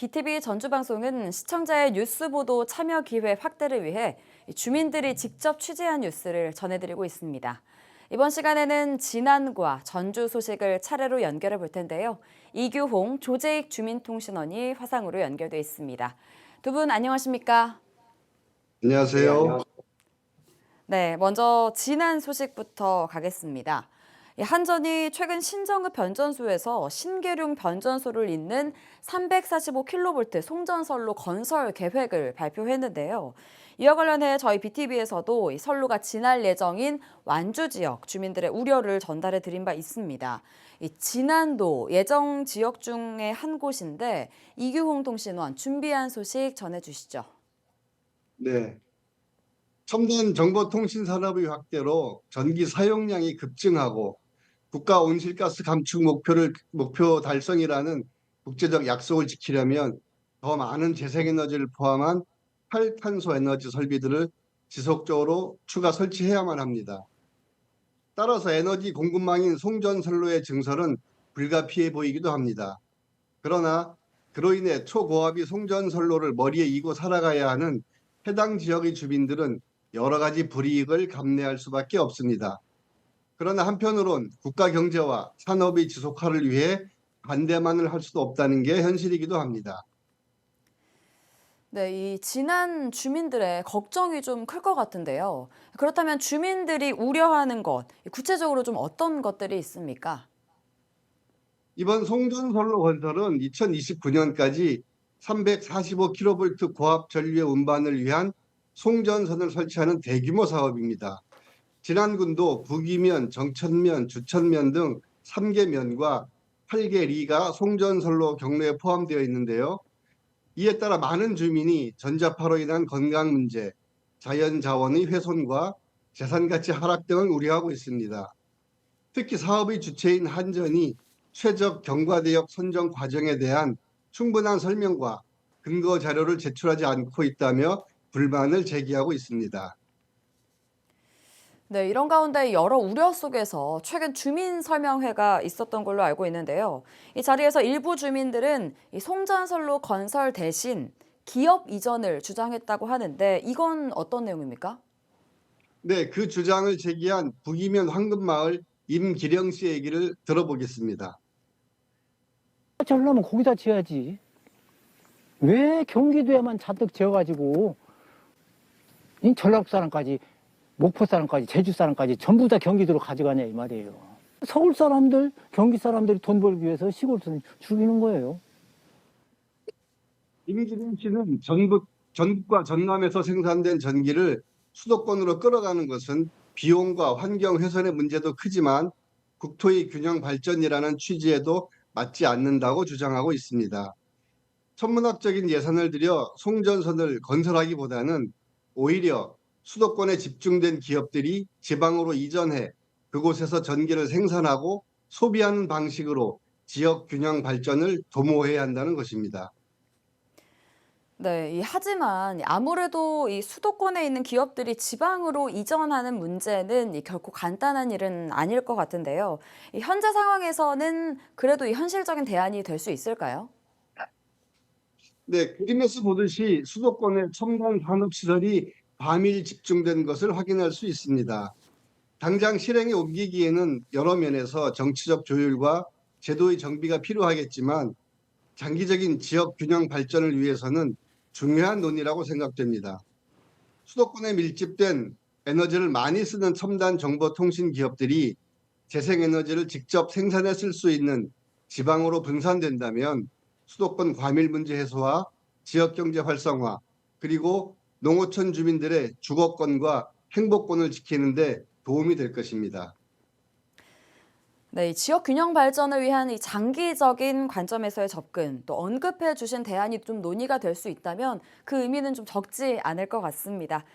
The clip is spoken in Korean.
BTV 전주방송은 시청자의 뉴스 보도 참여 기회 확대를 위해 주민들이 직접 취재한 뉴스를 전해드리고 있습니다. 이번 시간에는 진안과 전주 소식을 차례로 연결해 볼 텐데요. 이규홍 조재익 주민통신원이 화상으로 연결돼 있습니다. 두 분 안녕하십니까? 안녕하세요. 네, 먼저 진안 소식부터 가겠습니다. 한전이 최근 신정읍 변전소에서 신계룡 변전소를 잇는 345kV 송전선로 건설 계획을 발표했는데요. 이와 관련해 저희 BTV에서도 이 선로가 지날 예정인 완주 지역 주민들의 우려를 전달해 드린 바 있습니다. 이 진안도 예정 지역 중에 한 곳인데 이규홍 통신원 준비한 소식 전해주시죠. 네. 첨단 정보통신 산업의 확대로 전기 사용량이 급증하고 국가 온실가스 감축 목표 달성이라는 국제적 약속을 지키려면 더 많은 재생에너지를 포함한 탈탄소 에너지 설비들을 지속적으로 추가 설치해야만 합니다. 따라서 에너지 공급망인 송전선로의 증설은 불가피해 보이기도 합니다. 그러나 그로 인해 초고압이 송전선로를 머리에 이고 살아가야 하는 해당 지역의 주민들은 여러 가지 불이익을 감내할 수밖에 없습니다. 그러나 한편으론 국가 경제와 산업의 지속화를 위해 반대만을 할 수도 없다는 게 현실이기도 합니다. 네, 이 진안 주민들의 걱정이 좀 클 것 같은데요. 그렇다면 주민들이 우려하는 것, 구체적으로 좀 어떤 것들이 있습니까? 이번 송전선로 건설은 2029년까지 345kV 고압 전류의 운반을 위한 송전선을 설치하는 대규모 사업입니다. 진안군도 북이면, 정천면, 주천면 등 3개 면과 8개 리가 송전선로 경로에 포함되어 있는데요. 이에 따라 많은 주민이 전자파로 인한 건강 문제, 자연 자원의 훼손과 재산 가치 하락 등을 우려하고 있습니다. 특히 사업의 주체인 한전이 최적 경과대역 선정 과정에 대한 충분한 설명과 근거 자료를 제출하지 않고 있다며 불만을 제기하고 있습니다. 네, 이런 가운데 여러 우려 속에서 최근 주민 설명회가 있었던 걸로 알고 있는데요. 이 자리에서 일부 주민들은 이 송전선로 건설 대신 기업 이전을 주장했다고 하는데 이건 어떤 내용입니까? 네, 그 주장을 제기한 북이면 황금마을 임기령 씨 얘기를 들어보겠습니다. 하려면 거기다 지어야지. 왜 경기도에만 잔뜩 지어가지고 이 전라도 사람까지 목포 사람까지 제주 사람까지 전부 다 경기도로 가져가냐 이 말이에요. 서울 사람들 경기 사람들이 돈 벌기 위해서 시골에서 죽이는 거예요. 임기령 씨는 전국과 전남에서 생산된 전기를 수도권으로 끌어가는 것은 비용과 환경 훼손의 문제도 크지만 국토의 균형 발전이라는 취지에도 맞지 않는다고 주장하고 있습니다. 천문학적인 예산을 들여 송전선을 건설하기보다는 오히려 수도권에 집중된 기업들이 지방으로 이전해 그곳에서 전기를 생산하고 소비하는 방식으로 지역 균형 발전을 도모해야 한다는 것입니다. 네, 하지만 아무래도 이 수도권에 있는 기업들이 지방으로 이전하는 문제는 결코 간단한 일은 아닐 것 같은데요. 이 현재 상황에서는 그래도 이 현실적인 대안이 될 수 있을까요? 네, 그림에서 보듯이 수도권의 첨단 산업시설이 과밀 집중된 것을 확인할 수 있습니다. 당장 실행에 옮기기에는 여러 면에서 정치적 조율과 제도의 정비가 필요하겠지만 장기적인 지역 균형 발전을 위해서는 중요한 논의라고 생각됩니다. 수도권에 밀집된 에너지를 많이 쓰는 첨단 정보통신 기업들이 재생에너지를 직접 생산해 쓸 수 있는 지방으로 분산된다면 수도권 과밀 문제 해소와 지역경제 활성화 그리고 농어촌 주민들의 주거권과 행복권을 지키는 데 도움이 될 것입니다. 네, 이 지역 균형 발전을 위한 이 장기적인 관점에서의 접근, 또 언급해 주신 대안이 좀 논의가 될 수 있다면 그 의미는 좀 적지 않을 것 같습니다.